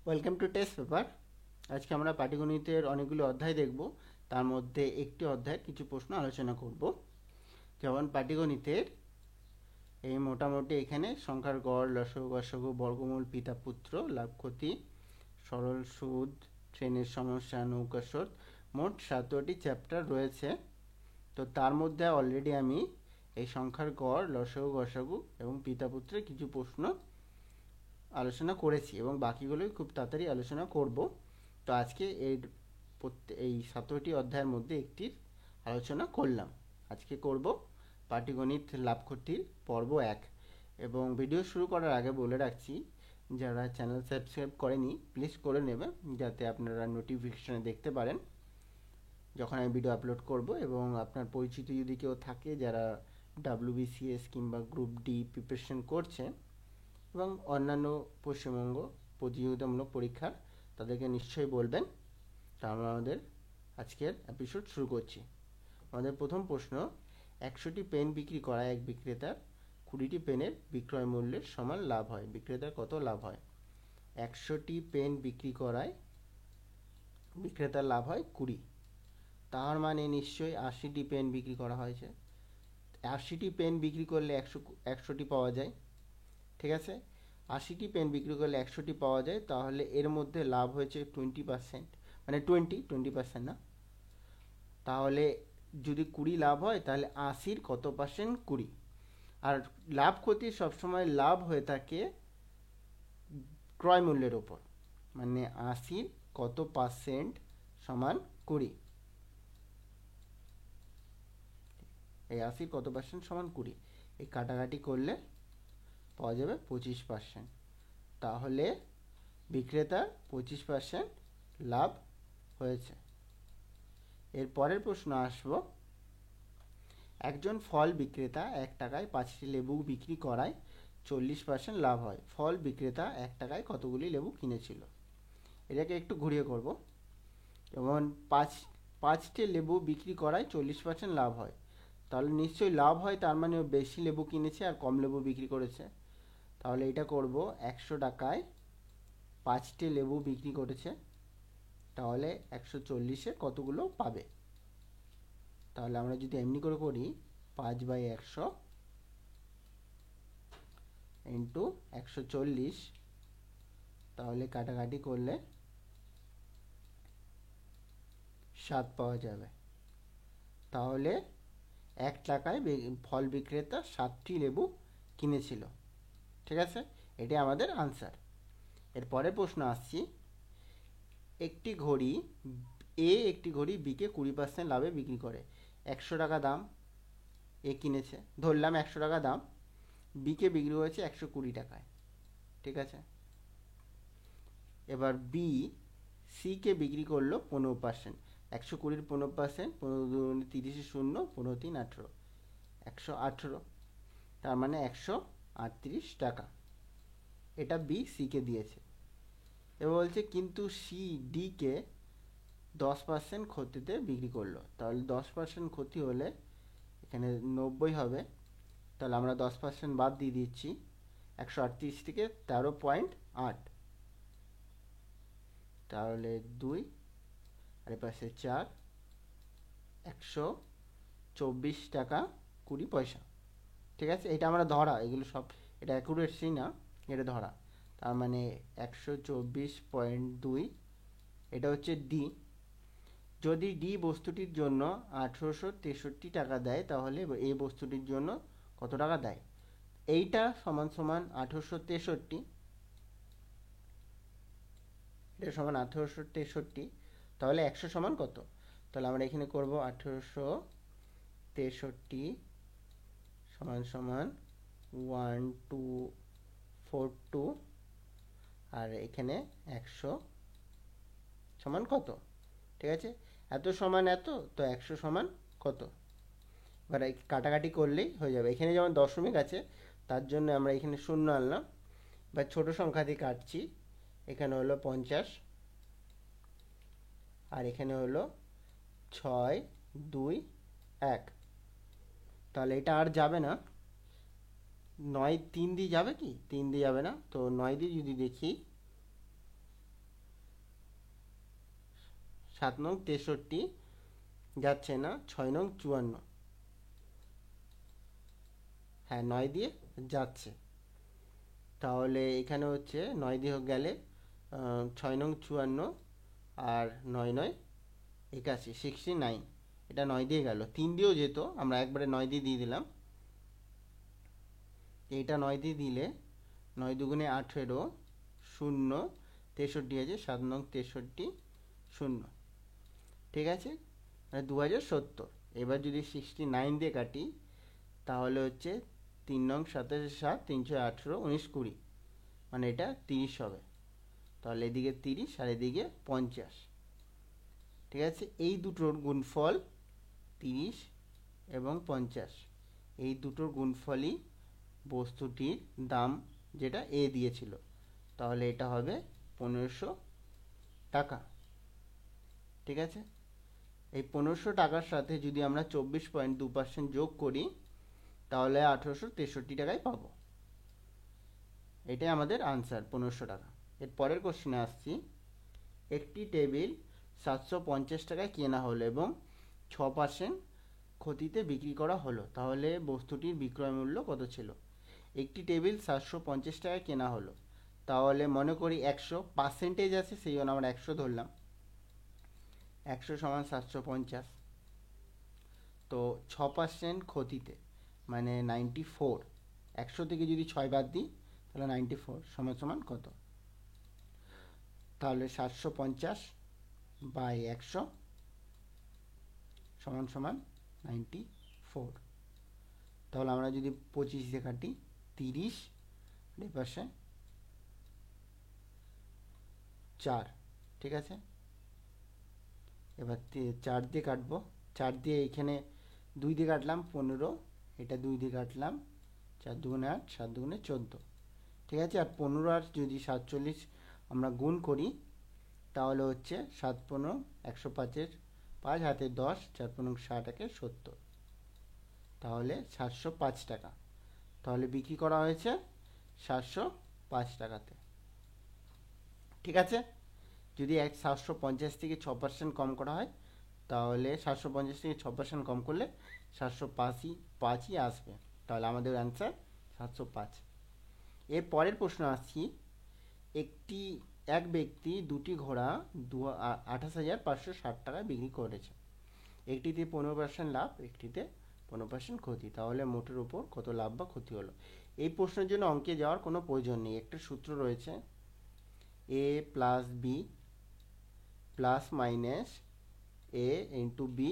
Welcome to test paper. আজকে আমরা পাটিগণিতের অনেকগুলো অধ্যায় দেখব। তার মধ্যে একটি অধ্যায়ের কিছু প্রশ্ন আলোচনা করব। যেমন পাটিগণিতের এই মোটামুটি এখানে সংখ্যার গড়, লসগু, গসগু, বর্গমূল, পিতা পুত্র, লাভ ক্ষতি, সরল সুদ, শ্রেণীর সমস্যা, নৌকা স্রোত, মোট 17টি চ্যাপ্টার রয়েছে। তো তার মধ্যে অলরেডি আমি এই সংখ্যার গড়, লসগু, গসগু এবং পিতা পুত্রের কিছু প্রশ্ন আলোচনা করেছি এবং বাকিগুলোই খুব তাড়াতাড়ি আলোচনা করব। তো আজকে এই 17টি অধ্যায়ের মধ্যে একটি আলোচনা করলাম। আজকে করব পাটিগণিত লাভ ক্ষতির পর্ব 1। এবং ভিডিও শুরু করার আগে বলে রাখছি, যারা চ্যানেল সাবস্ক্রাইব করেনি প্লিজ করে নেবে, যাতে আপনারা নোটিফিকেশনে দেখতে পারেন যখন আমি ভিডিও আপলোড করব। এবং আপনার পরিচিত যদি কেউ থাকে যারা WBCS কিংবা গ্রুপ ডি প্রিপারেশন করছে এবং অন্যান্য পশ্চিমবঙ্গ প্রতিযোগিতামূলক পরীক্ষার, তাদেরকে নিশ্চয়ই বলবেন। তা আমরা আমাদের আজকের এপিসোড শুরু করছি। আমাদের প্রথম প্রশ্ন, 100টি পেন বিক্রি করা এক বিক্রেতার 20টি পেনের বিক্রয় মূল্যের সমান লাভ হয়। বিক্রেতার কত লাভ হয়? 100টি পেন বিক্রি করায় বিক্রেতার লাভ হয় 20। তার মানে নিশ্চয়ই 80টি পেন বিক্রি করা হয়েছে। 80টি পেন বিক্রি করলে 100টি পাওয়া যায়, ঠিক আছে। 80টি পেন বিক্রি করলে 100টি পাওয়া যায়, তাহলে এর মধ্যে লাভ হয়েছে 20%, মানে 20% না। তাহলে যদি 20 লাভ হয় তাহলে 80-র কত পার্সেন্ট? 20। আর লাভ ক্ষতি সবসময় লাভ হয়ে থাকে ক্রয় মূল্যের ওপর, মানে 80-র কত পার্সেন্ট সমান 20। এই 80-র কত পার্সেন্ট সমান 20, এই কাটাকাটি করলে পাওয়া যাবে 25%। তাহলে বিক্রেতার 25% লাভ হয়েছে। এর পরের প্রশ্ন আসবো, একজন ফল বিক্রেতা 1 টাকায় 5টি লেবু বিক্রি করায় 40% লাভ হয়। ফল বিক্রেতা 1 টাকায় কতগুলি লেবু কিনেছিল? এটাকে একটু ঘুরিয়ে করব। যেমন 5টি লেবু বিক্রি করায় 40% লাভ হয়, তাহলে নিশ্চয়ই লাভ হয়, তার মানে ও বেশি লেবু কিনেছে আর কম লেবু বিক্রি করেছে। তাহলে এটা করব, 100 টাকায় 5টি লেবু বিক্রি করেছে, তাহলে 140-এ কতগুলো পাবে? তাহলে আমরা যদি এমনি করে করি, 5/100 ইন্টু 140, তাহলে কাটাকাটি করলে 7 পাওয়া যাবে। তাহলে 1 টাকায় ফল বিক্রেতা 7টি লেবু কিনেছিল, ঠিক আছে। এটাই আমাদের আনসার। এর পরের প্রশ্ন আসছি, একটি ঘড়ি বিকে 20% লাভে বিক্রি করে। 100 টাকা দাম এ কিনেছে, ধরলাম 100 টাকা দাম, বিকে বিক্রি হয়েছে 120 টাকায়, ঠিক আছে। এবার বি সিকে বিক্রি করলো 15%। 120-র 15%, 15×2=30, 0, 15×3=18, 118, তার মানে 138 টাকা। এটা বি সিকে দিয়েছে। এবার বলছে কিন্তু সি ডিকে 10% ক্ষতিতে বিক্রি করলো। তাহলে 10% ক্ষতি হলে এখানে 90 হবে। তাহলে আমরা 10% বাদ দিয়ে দিচ্ছি, 138 থেকে 13.8, তাহলে 2 আর এপাশে 4, 124 টাকা 20 পয়সা, ঠিক আছে। এটা আমরা ধরা, এগুলো সব এটা অ্যাকুরেসি না, এটা ধরা। তার মানে 124.2, এটা হচ্ছে ডি। যদি ডি বস্তুটির জন্য 1863 টাকা দেয়, তাহলে এই বস্তুটির জন্য কত টাকা দেয়? এইটা সমান সমান 1863, এটা সমান 1863, তাহলে 100 সমান কত? তাহলে আমরা এখানে করব 1863 সমান সমান 1242, আর এখানে 100 সমান কত, ঠিক আছে। এত সমান এত, তো 100 সমান কত? এবার কাটাকাটি করলেই হয়ে যাবে। এখানে যেমন দশমিক আছে, তার জন্য আমরা এখানে 0 আনলাম, বা ছোট সংখ্যা দিয়ে কাটছি। এখানে হলো 50, আর এখানে হলো 6, 2, 1। তাহলে এটা আর যাবে না, 9 3 দিয়ে যাবে কি? 3 দিয়ে যাবে না, তো 9 দিয়ে যদি দেখি, 7 নং 63 যাচ্ছে না, 6 নং 54, হ্যাঁ 9 দিয়ে যাচ্ছে। তাহলে এখানে হচ্ছে 9 দিয়ে গেলে 6 নং 54 আর 9 9 81, 69, এটা 9 দিয়ে গেল। 3 দিয়েও যেত, আমরা একবারে 9 দিয়ে দিয়ে দিলাম। এইটা 9 দিয়ে দিলে 9 দুগুণে 18, 0 63 আছে, 7 নং 63 0, ঠিক আছে, মানে 2070। এবার যদি 69 দিয়ে কাটি তাহলে হচ্ছে 3 নং 27 7, 318, 19 20, মানে এটা 30 হবে। তাহলে এদিকে 30 আর এদিকে 50, ঠিক আছে। এই দুটোর গুণফল 30 এবং 50, এই দুটোর গুণফলই বস্তুটির দাম, যেটা এ দিয়েছিল। তাহলে এটা হবে 1500 টাকা, ঠিক আছে। এই 1500 টাকার সাথে যদি আমরা 24.2% যোগ করি তাহলে 1863 টাকায় পাবো। এটাই আমাদের আনসার, 1500 টাকা। এর পরের কোশ্চেনে আসছি। একটি টেবিল 750 টাকায় কেনা হলো এবং 6% ক্ষতিতে বিক্রি করা হলো, তাহলে বস্তুটির বিক্রয় মূল্য কত ছিল? একটি টেবিল 750 টাকায় কেনা হলো, তাহলে মনে করি 100% আছে, সেই জন্য আমরা 100 ধরলাম। 100 সমান 750, তো 6% ক্ষতিতে মানে 94, 100 থেকে যদি 6 বাদ দিই তাহলে 94 সমান সমান কত? তাহলে 750 বাই 100 সমান সমান 94। তাহলে আমরা যদি 25 দিয়ে কাটি 30, এই পাশে 4, ঠিক আছে। এবার 4 দিয়ে কাটবো, 4 দিয়ে এখানে 2 দিয়ে কাটলাম 15, এটা 2 দিয়ে কাটলাম, 4 দুগুণে 8, 7 দুগুণে 14, ঠিক আছে। আর 15 আর যদি 47 আমরা গুণ করি তাহলে হচ্ছে 7 15 105, 5 হাতে 10, 4 15 60, একে 70, তাহলে 705 টাকা। তাহলে বিক্রি করা হয়েছে 705 টাকাতে, ঠিক আছে। যদি 750 থেকে 6% কম করা হয় তাহলে 750 থেকে 6% কম করলে 705ই আসবে। তাহলে আমাদের অ্যান্সার 705। এর পরের প্রশ্ন আসছি। এক ব্যক্তি দুটি ঘোড়া 28,560 টাকায় বিক্রি করেছে। একটিতে 15% লাভ, একটিতে 15% ক্ষতি, তাহলে মোটের উপর কত লাভ বা ক্ষতি হলো? এই প্রশ্নের জন্য অঙ্কে যাওয়ার কোনো প্রয়োজন নেই। একটা সূত্র রয়েছে, A plus B plus minus A into B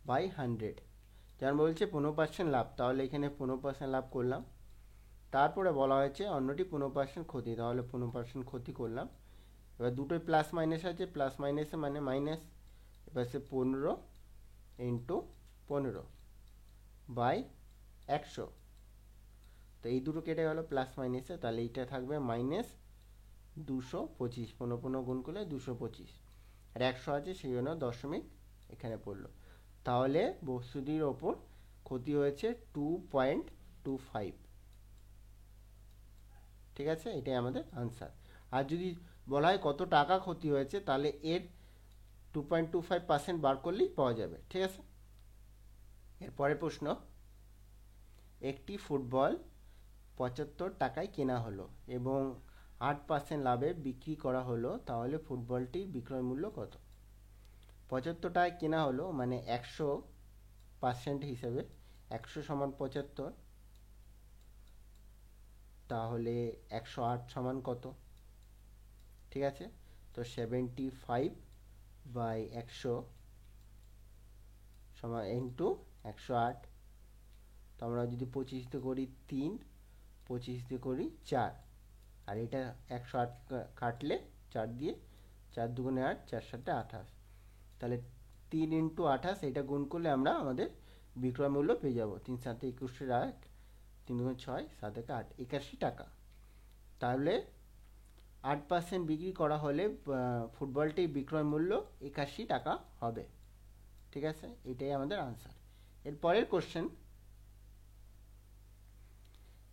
by 100। যেমন বলছে 15% লাভ, তাহলে এখানে 15% লাভ করলাম। তারপরে বলা হয়েছে অন্যটি 15% ক্ষতি, তাহলে 15% ক্ষতি করলাম। এবার দুটোই প্লাস মাইনাস আছে, প্লাস মাইনাসে মানে মাইনাস, এবার সে 15 ইন্টু 15 বাই 100, তো এই দুটো কেটে গেল প্লাস মাইনাসে, তাহলে এইটা থাকবে মাইনাস 225, 15 গুণ করলে 225, আর 100 আছে সেই জন্য দশমিক এখানে পড়লো। তাহলে বস্তুটির ওপর ক্ষতি হয়েছে 2.25, ঠিক আছে। এটাই আমাদের আনসার। আর যদি বলা হয় কত টাকা ক্ষতি হয়েছে তাহলে এর 2.25% বার করলেই পাওয়া যাবে, ঠিক আছে। এরপরের প্রশ্ন। একটি ফুটবল 75 টাকায় কেনা হলো এবং 8% লাভে বিক্রি করা হলো, তাহলে ফুটবলটির বিক্রয় মূল্য কত? 75 টাকায় কেনা হলো মানে 100% হিসেবে 100 সমান 75, তাহলে 108 সমান কত? ঠিক আছে, তো 75 বাই 100 সমান ইন্টু 108। তো আমরা যদি 25 দিয়ে করি 3, 25 দিয়ে করি 4, আর এটা 108 কাটলে 4 দিয়ে, 4 দুগুণে 8, 4 7 28, তাহলে 3 ইন্টু 28 এটা গুণ করলে আমরা আমাদের বিক্রয় মূল্য পেয়ে যাব 3 7 21 1, 3 দুগুণে 6, 7 1 8, 81 টাকা। তাহলে 8% বিক্রি করা হলে ফুটবলটির বিক্রয় মূল্য 81 টাকা হবে, ঠিক আছে। এটাই আমাদের আনসার। এর পরের কোশ্চেন।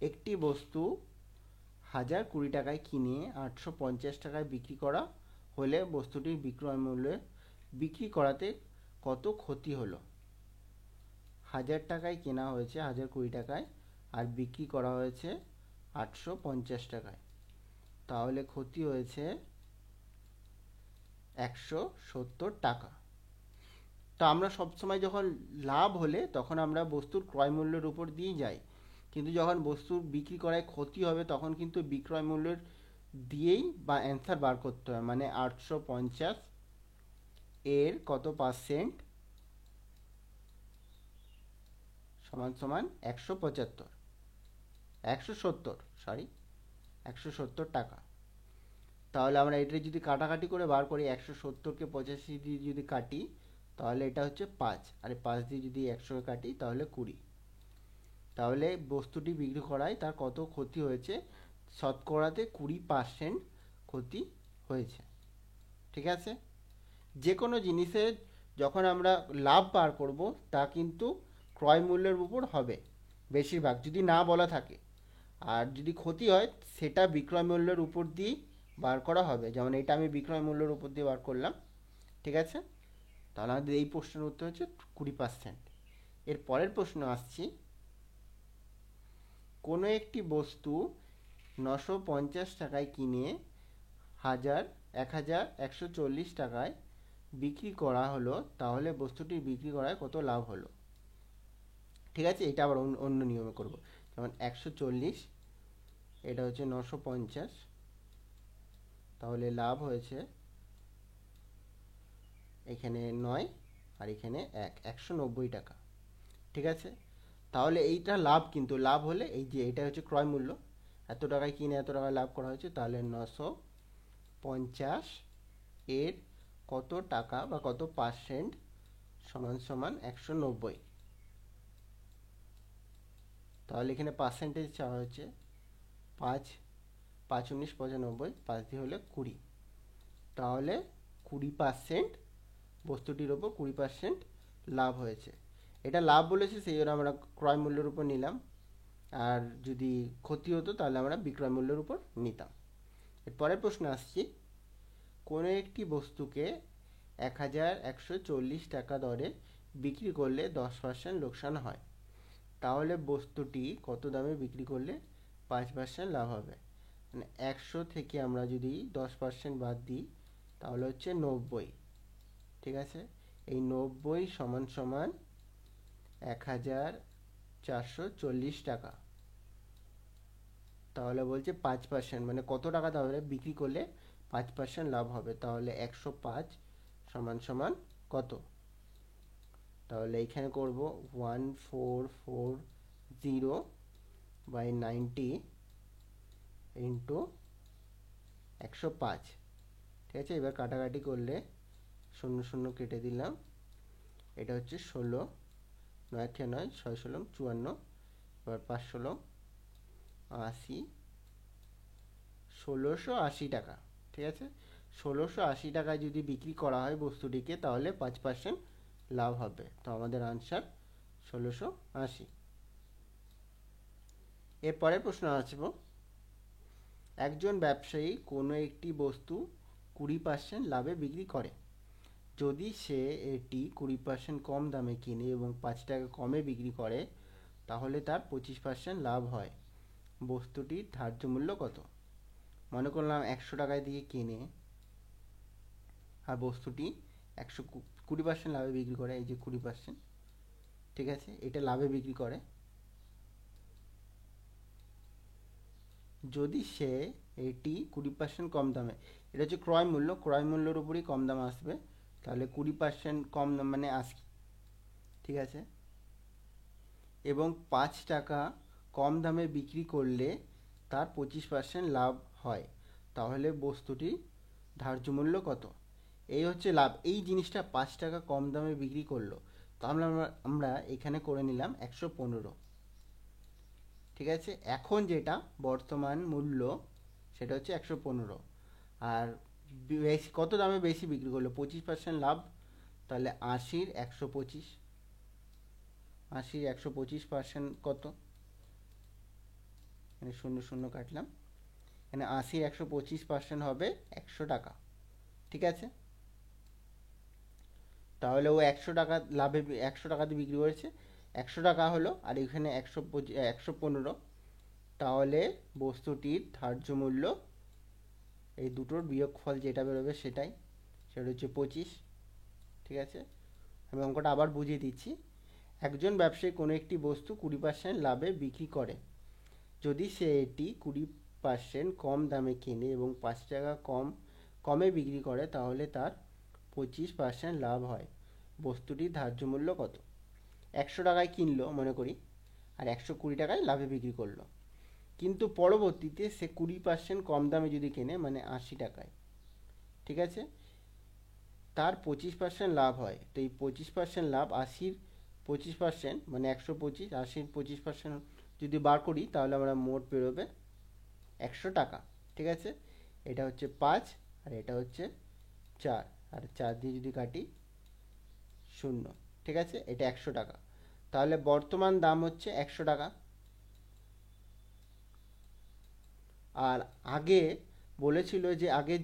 একটি বস্তু 1020 টাকায় কিনে 850 টাকায় বিক্রি করা হলে বস্তুটির বিক্রয় মূল্যে বিক্রি করাতে কত ক্ষতি হলো। 1000 টাকায় কেনা হয়েছে 1020 টাকায়, আর বিক্রি করা হয়েছে 850 টাকায়, তাহলে ক্ষতি হয়েছে 170 টাকা। তো আমরা সবসময় যখন লাভ হলে তখন আমরা বস্তুর ক্রয় মূল্যের উপর দিয়ে যাই, কিন্তু যখন বস্তুর বিক্রি করায় ক্ষতি হবে তখন কিন্তু বিক্রয় মূল্যের দিয়েই বা অ্যান্সার বার করতে হয়। মানে 850 এর কত পার্সেন্ট সমান সমান 170 টাকা। তাহলে আমরা এটা যদি কাটাকাটি করে বার করি, 170কে 85 দিয়ে যদি কাটি তাহলে এটা হচ্ছে 5, আর 5 দিয়ে যদি 100কে কাটি তাহলে 20। তাহলে বস্তুটি বিক্রি করায় তার কত ক্ষতি হয়েছে, শতকরাতে 20% ক্ষতি হয়েছে। ঠিক আছে, যে কোনো জিনিসের যখন আমরা লাভ বার করব তা কিন্তু ক্রয় মূল্যের উপর হবে বেশিরভাগ, যদি না বলা থাকে। আর যদি ক্ষতি হয় সেটা বিক্রয় মূল্যের উপর দিয়েই বার করা হবে। যেমন এটা আমি বিক্রয় মূল্যের উপর দিয়ে বার করলাম। ঠিক আছে, তাহলে আমাদের এই প্রশ্নের উত্তর হচ্ছে 20%। এর পরের প্রশ্ন আসছি, কোনো একটি বস্তু 950 টাকায় কিনে 1140 টাকায় বিক্রি করা হলো, তাহলে বস্তুটির বিক্রি করায় কত লাভ হলো। ঠিক আছে, এটা আবার অন্য নিয়মে করব। যেমন 140, এটা হচ্ছে 950, তাহলে লাভ হয়েছে এখানে 9 আর এখানে 190 টাকা। ঠিক আছে, তাহলে এইটা লাভ, কিন্তু লাভ হলে এই যে এটা হচ্ছে ক্রয় মূল্য, এত টাকায় কিনে এত টাকায় লাভ করা হয়েছে, তাহলে 950 এর কত টাকা বা কত পার্সেন্ট সমান সমান 190। তাহলে এখানে পার্সেন্টেজ চাওয়া হচ্ছে 5, 5 19 95, 5 দিয়ে হলে 20। তাহলে 20% বস্তুটির ওপর 20% লাভ হয়েছে। এটা লাভ বলেছে সেই জন্য আমরা ক্রয় মূল্যের উপর নিলাম, আর যদি ক্ষতি হতো তাহলে আমরা বিক্রয় মূল্যের উপর নিতাম। এরপরের প্রশ্ন আসছি, কোনো একটি বস্তুকে 1140 টাকা দরে বিক্রি করলে 10% লোকসান হয়, তাহলে বস্তুটি কত দামে বিক্রি করলে 5% লাভ হবে। মানে 100 থেকে আমরা যদি 10% বাদ দিই তাহলে হচ্ছে 90। ঠিক আছে, এই 90 সমান সমান 1440 টাকা। তাহলে বলছে 5%, মানে কত টাকা তাহলে বিক্রি করলে 5% লাভ হবে। তাহলে 105 সমান সমান কত, তাহলে এইখানে করব 1440/90 ইন্টু 105। ঠিক আছে, এবার কাটাকাটি করলে 0 0 কেটে দিলাম, এটা হচ্ছে 16, 9 × 9 6 16 54, এবার 5 16 80, 1680 টাকা। ঠিক আছে, 1680 টাকায় যদি বিক্রি করা হয় বস্তুটিকে তাহলে 5% লাভ হবে। তো আমাদের আনসার 1680। এরপরের প্রশ্ন আসবো, একজন ব্যবসায়ী কোনো একটি বস্তু 20% লাভে বিক্রি করে। যদি সে এটি 20% কম দামে কিনে এবং 5 টাকা কমে বিক্রি করে তাহলে তার 25% লাভ হয়। বস্তুটির ধার্য মূল্য কত? মনে করলাম 100 টাকায় দিয়ে কিনে আর বস্তুটি 20% লাভে বিক্রি করে, এই যে 20%। ঠিক আছে, এটা লাভে বিক্রি করে। যদি সে এটি 20% কম দামে, এটা হচ্ছে ক্রয় মূল্য, ক্রয় মূল্যের উপরই কম দাম আসবে, তাহলে 20% কম দাম মানে 80। ঠিক আছে, এবং 5 টাকা কম দামে বিক্রি করলে তার 25% লাভ হয়, তাহলে বস্তুটি ধার্য মূল্য কত? এই হচ্ছে লাভ। এই জিনিসটা 5 টাকা কম দামে বিক্রি করলো, তাহলে আমরা এখানে করে নিলাম 115। ঠিক আছে, এখন যেটা বর্তমান মূল্য সেটা হচ্ছে 115, আর বেশি কত দামে বেশি বিক্রি করলো, 25% লাভ, তাহলে 80-র 125, 80-র 125% কত, মানে 0 0 কাটলাম, এখানে 80-র 125% হবে 100 টাকা। ঠিক আছে, তাহলে ও 100 টাকা লাভে 100 টাকাতে বিক্রি করেছে, 100 টাকা হলো, আর এখানে 115। তাহলে বস্তুটির ধার্য মূল্য, এই দুটোর বিয়োগফল যেটা বেরোবে সেটা হচ্ছে 25। ঠিক আছে, আমি অঙ্কটা আবার বুঝিয়ে দিচ্ছি। একজন ব্যবসায়ী কোনো একটি বস্তু 20% লাভে বিক্রি করে। যদি সে এটি 20% কম দামে কেনে এবং 5 টাকা কমে বিক্রি করে, তাহলে তার 25% লাভ হয়। বস্তুটির ধার্য মূল্য কত? 100 টাকায় কিনলো মনে করি, আর 120 টাকায় লাভে বিক্রি করলো, কিন্তু পরবর্তীতে সে 20% কম দামে যদি কেনে, মানে 80 টাকায়, ঠিক আছে, তার 25% লাভ হয়। তো এই 25% লাভ, 80-র 25% মানে 125, 80-র 25% যদি বার করি, তাহলে আমরা মোট বেরোবে 100 টাকা। ঠিক আছে, এটা হচ্ছে 5 আর এটা হচ্ছে 4, আর 4 দিয়ে যদি কাটি 0। ঠিক আছে, এটা 100 টাকা। তাহলে বর্তমান দাম হচ্ছে 100 টাকা। আর আগে বলেছিল যে আগে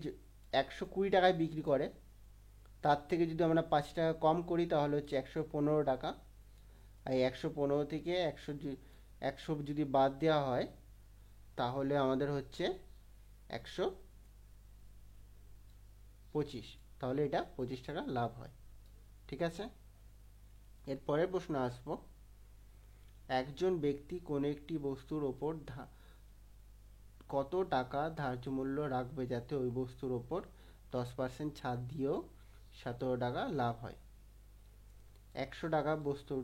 120 টাকায় বিক্রি করে, তার থেকে যদি আমরা 5 টাকা কম করি তাহলে হচ্ছে 115 টাকা। এই 115 থেকে 100 যদি বাদ দেওয়া হয়, তাহলে আমাদের হচ্ছে 125। তাহলে এটা 25 টাকা লাভ হয়। ঠিক আছে, এর পরের প্রশ্ন আসবো। একজন ব্যক্তি কোনো একটি বস্তুর ওপর কত টাকা ধার্য মূল্য রাখবে যাতে ওই বস্তুর ওপর 10% ছাড় দিয়েও 17 টাকা লাভ হয়? 100 টাকা বস্তুর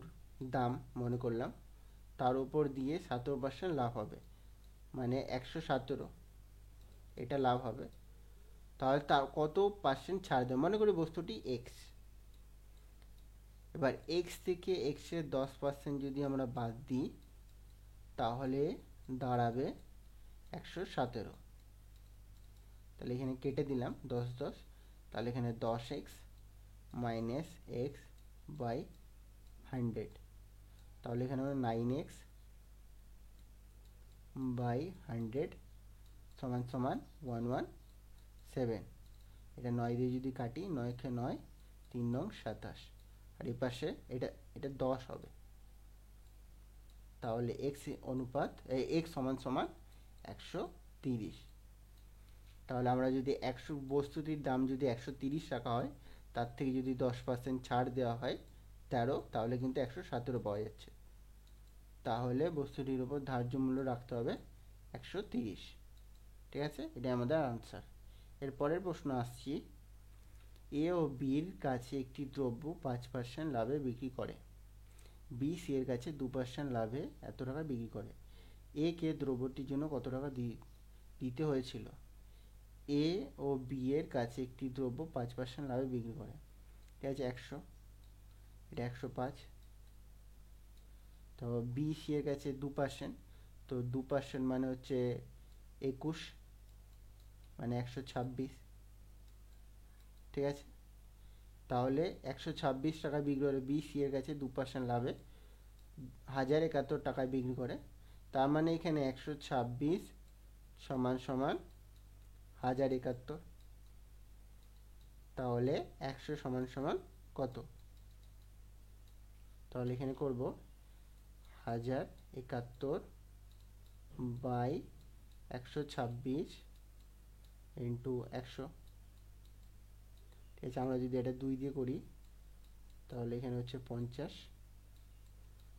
দাম মনে করলাম, তার উপর দিয়ে 17% লাভ হবে, মানে 117 এটা লাভ হবে। তাহলে তার কত পার্সেন্ট ছাড় দেবে? মনে করি বস্তুটি এক্স। এবার এক্স থেকে এক্সের 10% যদি আমরা বাদ দিই, তাহলে দাঁড়াবে 117। তাহলে এখানে কেটে দিলাম 10, তাহলে এখানে 10x মাইনাস এক্স বাই 100, তাহলে এখানে আমরা 9x বাই 100 সমান সমান 117। এটা 9 দিয়ে যদি কাটি, 9 9, 3 9 27, আর এই পাশে এটা 10 হবে। তাহলে এক্স অনুপাত এক্স সমান সমান 130। তাহলে আমরা যদি বস্তুটির দাম যদি 130 টাকা হয়, তার থেকে যদি 10% ছাড় দেওয়া হয় 13, তাহলে কিন্তু 117 পাওয়া যাচ্ছে। তাহলে বস্তুটির উপর ধার্য মূল্য রাখতে হবে 130। ঠিক আছে, এটা আমাদের আনসার। এর পরের প্রশ্ন আসছি। এ ও বির কাছে একটি দ্রব্য 5% লাভে বিক্রি করে, বি সি এর কাছে 2% লাভে এত টাকা বিক্রি করে। এ কে দ্রব্যটির জন্য কত টাকা দিতে হয়েছিল? এ ও বি এর কাছে একটি দ্রব্য 5% লাভে বিক্রি করে, ঠিক আছে, 100, এটা 105। তো বি সি এর কাছে 2%, তো 2% মানে হচ্ছে 21, মানে 126। ঠিক আছে, তাহলে 126 টাকায় বিক্রি করে বি সি এর কাছে 2% লাভে 1071 টাকায় বিক্রি করে। তার মানে এখানে 126 সমান সমান 1071। তাহলে 100 সমান সমান কত? তাহলে এখানে করব 1071 বাই 126 ইন্টু 100। ঠিক আছে, আমরা যদি এটা 2 দিয়ে করি, তাহলে এখানে হচ্ছে 50,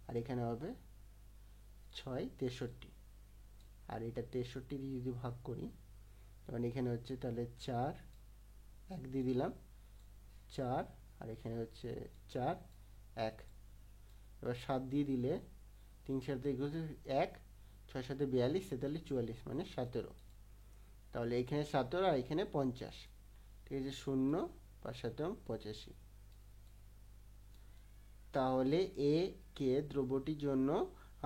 আর এখানে হবে 6 63, আর এটা 63 দিয়ে যদি ভাগ করি, তখন এখানে হচ্ছে তাহলে 4, 1 দিয়ে দিলাম 4, আর এখানে হচ্ছে 4 1। এবার 7 দিয়ে দিলে 3 7 1, 6 7 42, 43 44, মানে 17। তাহলে এখানে 17 আর এখানে 50, ঠিক আছে, 0 5 7 85। তাহলে এ কে দ্রব্যটির জন্য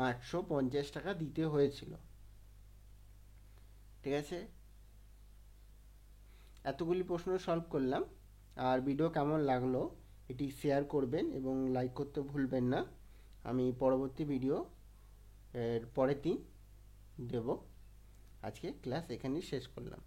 850 টাকা দিতে হয়েছিল। ঠিক আছে, এতগুলি প্রশ্ন সলভ করলাম। আর ভিডিও কেমন লাগলো এটি শেয়ার করবেন এবং লাইক করতে ভুলবেন না। আমি পরবর্তী ভিডিও এর পরের দিন দেব। আজকে ক্লাস এখানেই শেষ করলাম।